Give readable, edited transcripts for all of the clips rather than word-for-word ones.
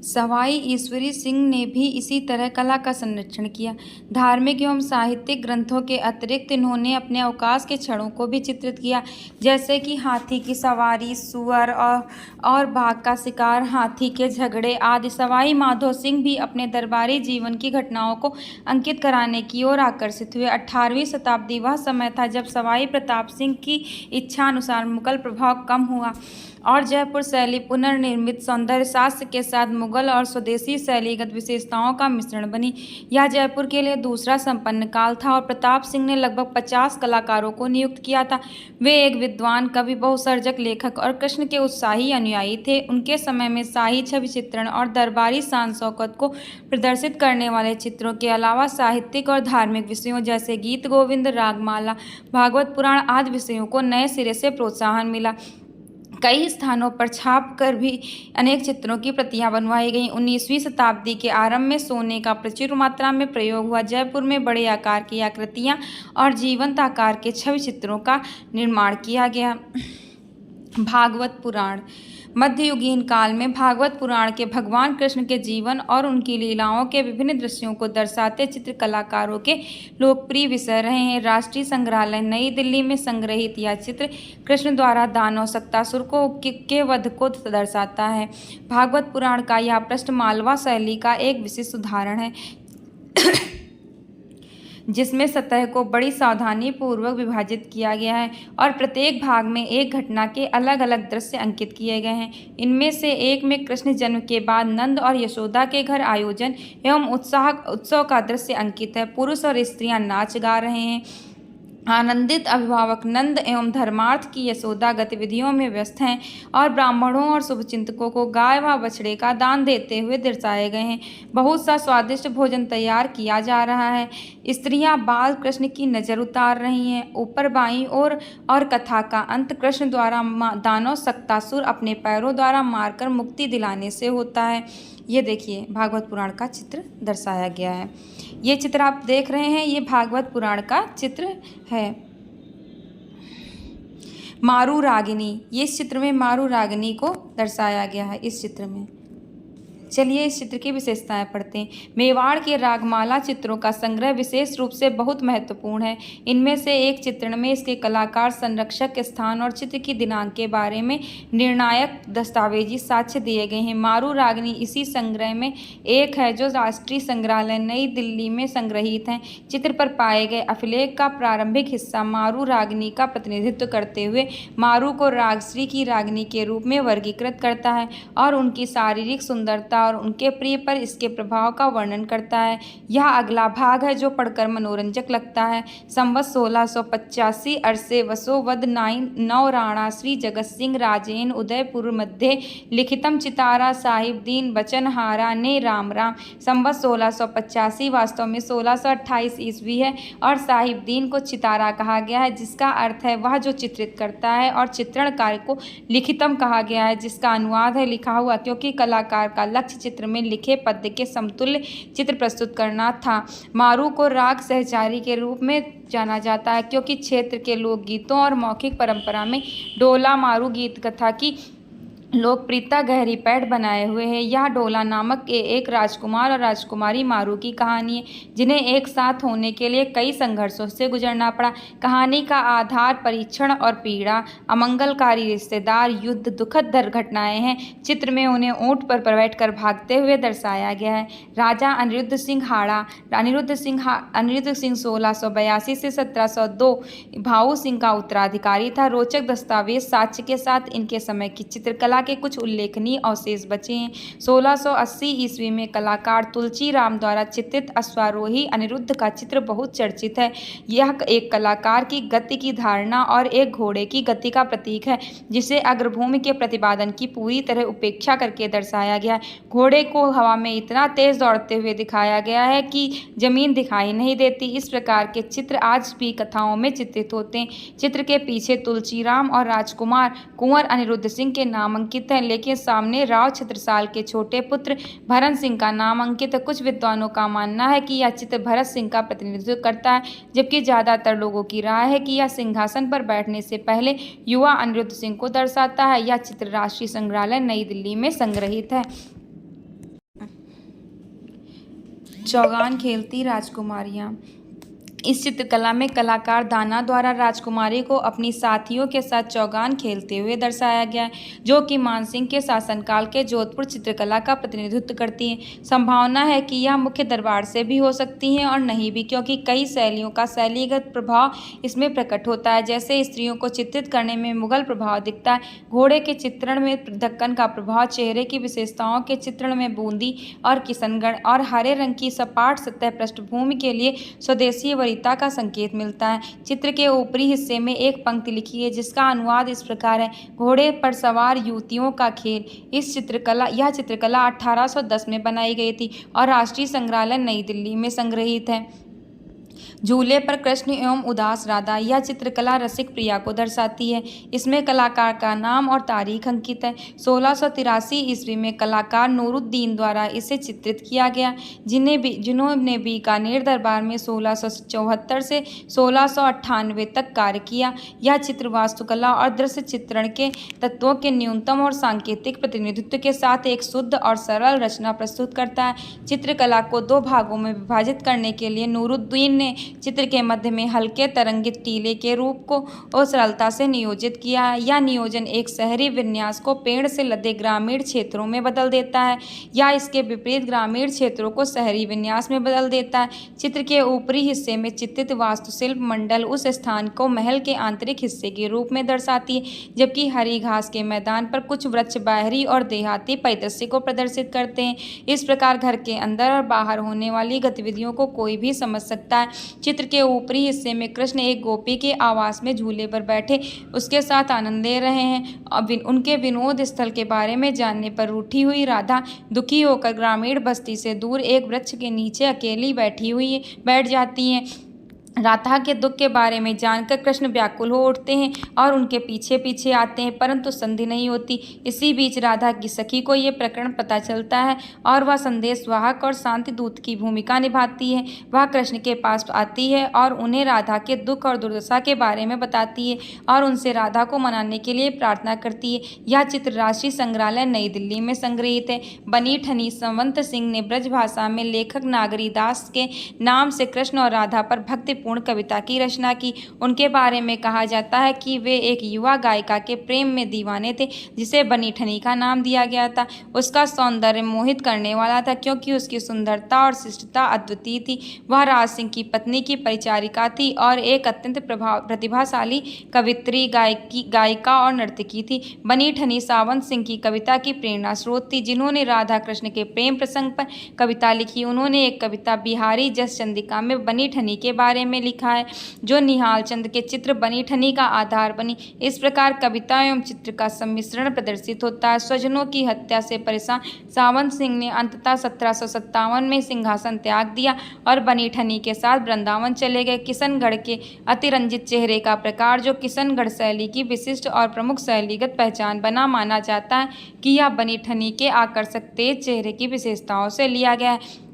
सवाई ईश्वरी सिंह ने भी इसी तरह कला का संरक्षण किया। धार्मिक एवं साहित्यिक ग्रंथों के अतिरिक्त इन्होंने अपने अवकाश के क्षणों को भी चित्रित किया, जैसे कि हाथी की सवारी, सुअर और बाघ का शिकार, हाथी के झगड़े आदि। सवाई माधो सिंह भी अपने दरबारी जीवन की घटनाओं को अंकित कराने की ओर आकर्षित हुए। 18वीं शताब्दी वह समय था जब सवाई प्रताप सिंह की इच्छानुसार मुगल प्रभाव कम हुआ और जयपुर शैली पुनर्निर्मित सौंदर्य शास्त्र के साथ मुगल और स्वदेशी शैलीगत विशेषताओं का मिश्रण बनी। यह जयपुर के लिए दूसरा संपन्न काल था और प्रताप सिंह ने लगभग 50 कलाकारों को नियुक्त किया था। वे एक विद्वान कवि, बहुसर्जक लेखक और कृष्ण के उत्साही अनुयायी थे। उनके समय में शाही छवि चित्रण और दरबारी शान शौकत को प्रदर्शित करने वाले चित्रों के अलावा साहित्यिक और धार्मिक विषयों जैसे गीत गोविंद, रागमाला, भागवत पुराण आदि विषयों को नए सिरे से प्रोत्साहन मिला। कई स्थानों पर छाप कर भी अनेक चित्रों की प्रतियां बनवाई गईं। 19वीं शताब्दी के आरंभ में सोने का प्रचुर मात्रा में प्रयोग हुआ। जयपुर में बड़े आकार की आकृतियां और जीवंत आकार के छवि चित्रों का निर्माण किया गया। भागवत पुराण। मध्ययुगीन काल में भागवत पुराण के भगवान कृष्ण के जीवन और उनकी लीलाओं के विभिन्न दृश्यों को दर्शाते चित्र कलाकारों के लोकप्रिय विषय रहे हैं। राष्ट्रीय संग्रहालय नई दिल्ली में संग्रहित यह चित्र कृष्ण द्वारा दानव शक्तासुर के वध को दर्शाता है। भागवत पुराण का यह पृष्ठ मालवा शैली का एक विशिष्ट उदाहरण है जिसमें सतह को बड़ी सावधानी पूर्वक विभाजित किया गया है और प्रत्येक भाग में एक घटना के अलग अलग दृश्य अंकित किए गए हैं। इनमें से एक में कृष्ण जन्म के बाद नंद और यशोदा के घर आयोजन एवं उत्सव का दृश्य अंकित है। पुरुष और स्त्रियां नाच गा रहे हैं। आनंदित अभिभावक नंद एवं धर्मार्थ की यशोदा गतिविधियों में व्यस्त हैं और ब्राह्मणों और शुभचिंतकों को गाय व बछड़े का दान देते हुए दर्शाए गए हैं। बहुत सा स्वादिष्ट भोजन तैयार किया जा रहा है। स्त्रियां बाल कृष्ण की नज़र उतार रही हैं। ऊपर बाईं ओर और कथा का अंत कृष्ण द्वारा दानव शक्तासुर अपने पैरों द्वारा मारकर मुक्ति दिलाने से होता है। ये देखिए भागवत पुराण का चित्र दर्शाया गया है। ये चित्र आप देख रहे हैं, ये भागवत पुराण का चित्र है। मारू रागिनी, ये इस चित्र में मारू रागिनी को दर्शाया गया है इस चित्र में। चलिए इस चित्र की विशेषताएं पढ़ते हैं। मेवाड़ के रागमाला चित्रों का संग्रह विशेष रूप से बहुत महत्वपूर्ण है। इनमें से एक चित्रण में इसके कलाकार, संरक्षक, स्थान और चित्र की दिनांक के बारे में निर्णायक दस्तावेजी साक्ष्य दिए गए हैं। मारू रागिनी इसी संग्रह में एक है जो राष्ट्रीय संग्रहालय नई दिल्ली में संग्रहित है। चित्र पर पाए गए अभिलेख का प्रारंभिक हिस्सा मारू रागिनी का प्रतिनिधित्व करते हुए मारू को रागश्री की रागिनी के रूप में वर्गीकृत करता है और उनकी शारीरिक सुंदरता और उनके प्रिय पर इसके प्रभाव का वर्णन करता है। यह अगला भाग है जो पढ़कर मनोरंजक लगता है। संवत 1685 अरसे वसोवद नौ राणा श्री जगत सिंह राजेन उदयपुर मध्य लिखितम चितारा साहिब दीन बचनहारा ने राम राम। संवत 1685 वास्तव में 1628 ईस्वी है और साहिब दीन को चितारा कहा गया है, जिसका अर्थ है वह जो चित्रित करता है, और चित्रण कार्य को लिखितम कहा गया है, जिसका अनुवाद है लिखा हुआ, क्योंकि कलाकार का लक्ष्य चित्र में लिखे पद्य के समतुल्य चित्र प्रस्तुत करना था। मारू को राग सहचारी के रूप में जाना जाता है क्योंकि क्षेत्र के लोकगीतों और मौखिक परंपरा में डोला मारू गीत कथा की लोकप्रियता गहरी पैठ बनाए हुए है। यह डोला नामक एक राजकुमार और राजकुमारी मारू की कहानी है, जिन्हें एक साथ होने के लिए कई संघर्षों से गुजरना पड़ा। कहानी का आधार परीक्षण और पीड़ा, अमंगलकारी रिश्तेदार, युद्ध, दुखद दुर्घटनाएं हैं। चित्र में उन्हें ऊंट पर बैठकर भागते हुए दर्शाया गया है। राजा अनिरुद्ध सिंह हाड़ा अनिरुद्ध सिंह 1682 से 1702 भाऊ सिंह का उत्तराधिकारी था। रोचक दस्तावेज साक्ष्य के साथ इनके समय की चित्रकला के कुछ उल्लेखनीय अवशेष बचे हैं। 1680 ईस्वी में कलाकार तुलसी राम द्वारा चित्रित अश्वारोही अनिरुद्ध का चित्र बहुत चर्चित है। यह एक कलाकार की गति की धारणा और एक घोड़े की गति का प्रतीक है, जिसे अग्रभूमि के प्रतिपादन की पूरी तरह उपेक्षा करके दर्शाया गया है। घोड़े को हवा में इतना तेज दौड़ते हुए दिखाया गया है कि जमीन दिखाई नहीं देती। इस प्रकार के चित्र आज भी कथाओं में चित्रित होते हैं। चित्र के पीछे तुलसी राम और राजकुमार कुंवर अनिरुद्ध सिंह के नाम अंकित है, लेकिन सामने राव छत्रसाल के छोटे पुत्र भरत सिंह का नाम अंकित है। कुछ विद्वानों का मानना है कि यह चित्र भरत सिंह का प्रतिनिधित्व करता है, जबकि ज्यादातर लोगों की राय है कि यह सिंहासन पर बैठने से पहले युवा अनिरुद्ध सिंह को दर्शाता है। यह चित्र राष्ट्रीय संग्रहालय नई दिल्ली में संग्रहित है। चौगान खेलती राजकुमारियाँ। इस चित्रकला में कलाकार दाना द्वारा राजकुमारी को अपनी साथियों के साथ चौगान खेलते हुए दर्शाया गया है, जो कि मानसिंह के शासनकाल के जोधपुर चित्रकला का प्रतिनिधित्व करती है। संभावना है कि यह मुख्य दरबार से भी हो सकती हैं और नहीं भी, क्योंकि कई शैलियों का शैलीगत प्रभाव इसमें प्रकट होता है। जैसे स्त्रियों को चित्रित करने में मुगल प्रभाव दिखता है, घोड़े के चित्रण में दक्कन का प्रभाव, चेहरे की विशेषताओं के चित्रण में बूंदी और किशनगढ़, और हरे रंग की सपाट सतह पृष्ठभूमि के लिए स्वदेशी वरीयता का संकेत मिलता है। चित्र के ऊपरी हिस्से में एक पंक्ति लिखी है, जिसका अनुवाद इस प्रकार है: घोड़े पर सवार युवतियों का खेल। यह चित्रकला 1810 में बनाई गई थी और राष्ट्रीय संग्रहालय नई दिल्ली में संग्रहित है। झूले पर कृष्ण एवं उदास राधा। यह चित्रकला रसिक प्रिया को दर्शाती है। इसमें कलाकार का नाम और तारीख अंकित है। 1683 ईस्वी में कलाकार नूरुद्दीन द्वारा इसे चित्रित किया गया, जिन्होंने बीकानेर दरबार में 1674 से 1698 तक कार्य किया। यह चित्र वास्तुकला और दृश्य चित्रण के तत्वों के न्यूनतम और सांकेतिक प्रतिनिधित्व के साथ एक शुद्ध और सरल रचना प्रस्तुत करता है। चित्रकला को दो भागों में विभाजित करने के लिए नूरुद्दीन ने चित्र के मध्य में हल्के तरंगित टीले के रूप को और सरलता से नियोजित किया है। यह नियोजन एक शहरी विन्यास को पेड़ से लदे ग्रामीण क्षेत्रों में बदल देता है, या इसके विपरीत ग्रामीण क्षेत्रों को शहरी विन्यास में बदल देता है। चित्र के ऊपरी हिस्से में चित्रित वास्तुशिल्प मंडल उस स्थान को महल के आंतरिक हिस्से के रूप में दर्शाती है, जबकि हरी घास के मैदान पर कुछ वृक्ष बाहरी और देहाती परिदृश्य को प्रदर्शित करते हैं। इस प्रकार घर के अंदर और बाहर होने वाली गतिविधियों को कोई भी समझ सकता है। चित्र के ऊपरी हिस्से में कृष्ण एक गोपी के आवास में झूले पर बैठे उसके साथ आनंद ले रहे हैं। अब उनके विनोद स्थल के बारे में जानने पर रूठी हुई राधा दुखी होकर ग्रामीण बस्ती से दूर एक वृक्ष के नीचे अकेली बैठ जाती हैं। राधा के दुख के बारे में जानकर कृष्ण व्याकुल हो उठते हैं और उनके पीछे पीछे आते हैं, परंतु संधि नहीं होती। इसी बीच राधा की सखी को ये प्रकरण पता चलता है और वह संदेश वाहक और शांति दूत की भूमिका निभाती है। वह कृष्ण के पास आती है और उन्हें राधा के दुख और दुर्दशा के बारे में बताती है और उनसे राधा को मनाने के लिए प्रार्थना करती है। यह चित्र राष्ट्रीय संग्रहालय नई दिल्ली में संग्रहित है। बनी ठनी संवंत सिंह ने ब्रज भाषा में लेखक नागरी दास के नाम से कृष्ण और राधा पर भक्तिपूर्ण कविता की रचना की। उनके बारे में कहा जाता है कि वे एक युवा गायिका के प्रेम में दीवाने थे, जिसे बनी ठनी का नाम दिया गया था। उसका सौंदर्य मोहित करने वाला था, क्योंकि उसकी सुंदरता और शिष्टता अद्वितीय थी। वह राज सिंह की पत्नी की परिचारिका थी और एक अत्यंत प्रतिभाशाली कवित्री, गायिका और नर्तकी थी। बनी ठनी सावंत सिंह की कविता की प्रेरणा स्रोत थी, जिन्होंने राधा कृष्ण के प्रेम प्रसंग पर कविता लिखी। उन्होंने एक कविता बिहारी जस चंद्रिका में बनी ठनी के बारे में लिखा है, जो निहाल चंद के चित्र बनी ठनी का आधार बनी। इस प्रकार कविता एवं चित्र का सम्मिश्रण प्रदर्शित होता है। स्वजनों की हत्या से परेशान सावंत सिंह ने अंततः 1757 में सिंहासन त्याग दिया और बनी ठनी के साथ वृंदावन चले गए। किशनगढ़ के अतिरंजित चेहरे का प्रकार, जो किशनगढ़ शैली की विशिष्ट और प्रमुख शैलीगत पहचान बना माना जाता है, कि यह बनी ठनी के आकर्षक तेज चेहरे की विशेषताओं से लिया गया है।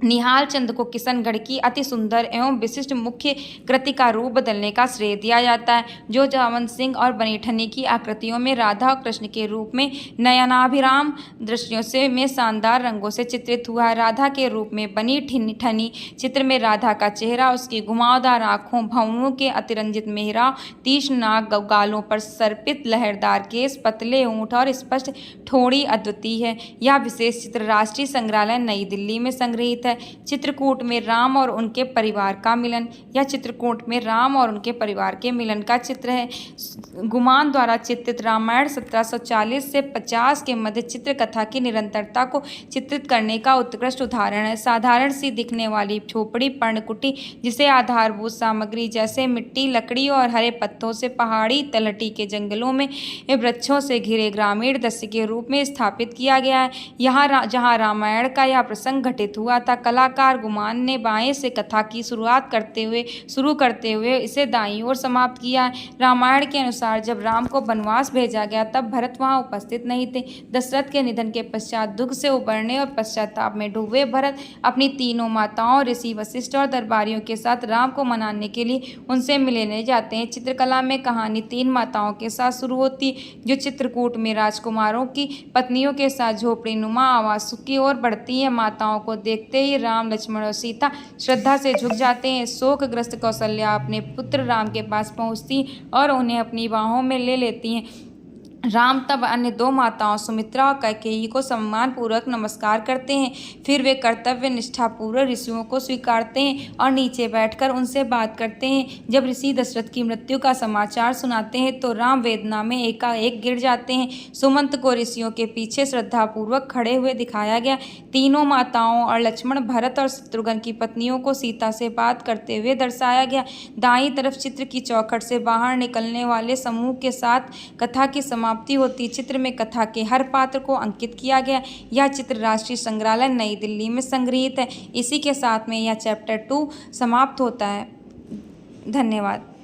निहाल चंद को किशनगढ़ की अति सुंदर एवं विशिष्ट मुख्य कृति का रूप बदलने का श्रेय दिया जाता है, जो सावंत सिंह और बनी ठनी की आकृतियों में राधा और कृष्ण के रूप में नयनाभिराम दृश्यों से में शानदार रंगों से चित्रित हुआ है। राधा के रूप में बनी ठनी चित्र में राधा का चेहरा, उसकी घुमावदार आँखों, भौहों के अतिरंजित मेहराब, तीक्ष्ण नाक, गालों पर सर्पित लहरदार केस, पतले होंठ और स्पष्ट ठोड़ी अद्वितीय है। यह विशेष चित्र राष्ट्रीय संग्रहालय नई दिल्ली में संग्रहित है। चित्रकूट में राम और उनके परिवार का मिलन। यह चित्रकूट में राम और उनके परिवार के मिलन का चित्र है। गुमान द्वारा चित्रित रामायण 1740 से 50 के मध्य चित्रकथा की निरंतरता को चित्रित करने का उत्कृष्ट उदाहरण है। साधारण सी दिखने वाली झोपड़ी पर्णकुटी, जिसे आधारभूत सामग्री जैसे मिट्टी, लकड़ी और हरे पत्तों से पहाड़ी तलहटी के जंगलों में वृक्षों से घिरे ग्रामीण दृश्य के रूप में स्थापित किया गया है। यहाँ जहाँ रामायण का यह प्रसंग घटित हुआ था, कलाकार गुमान ने बाएं से कथा की शुरू करते हुए इसे दाईं ओर समाप्त किया है। रामायण के अनुसार जब राम को वनवास भेजा गया, तब भरत वहां उपस्थित नहीं थे। दशरथ के निधन के पश्चात दुख से उबरने और पश्चाताप में डूबे भरत अपनी तीनों माताओं, ऋषि वशिष्ठ और दरबारियों के साथ राम को मनाने के लिए उनसे मिलने जाते हैं। चित्रकला में कहानी तीन माताओं के साथ शुरू होती है, जो चित्रकूट में राजकुमारों की पत्नियों के साथ झोपड़ी नुमा आवास की ओर बढ़ती है। माताओं को देखते ही राम, लक्ष्मण और सीता श्रद्धा से झुक जाते हैं। शोकग्रस्त कौशल्या अपने पुत्र राम के पास पहुंचती और उन्हें अपनी बाहों में ले लेती हैं। राम तब अन्य दो माताओं सुमित्रा और कैकेयी को सम्मानपूर्वक नमस्कार करते हैं। फिर वे कर्तव्य निष्ठापूर्वक ऋषियों को स्वीकारते हैं और नीचे बैठकर उनसे बात करते हैं। जब ऋषि दशरथ की मृत्यु का समाचार सुनाते हैं तो राम वेदना में एकाएक गिर जाते हैं। सुमंत को ऋषियों के पीछे श्रद्धापूर्वक खड़े हुए दिखाया गया। तीनों माताओं और लक्ष्मण, भरत और शत्रुघ्न की पत्नियों को सीता से बात करते हुए दर्शाया गया। दाईं तरफ चित्र की चौखट से बाहर निकलने वाले समूह के साथ कथा की समाप्ति होती। चित्र में कथा के हर पात्र को अंकित किया गया। यह चित्र राष्ट्रीय संग्रहालय नई दिल्ली में संग्रहित है। इसी के साथ में यह चैप्टर 2 समाप्त होता है। धन्यवाद।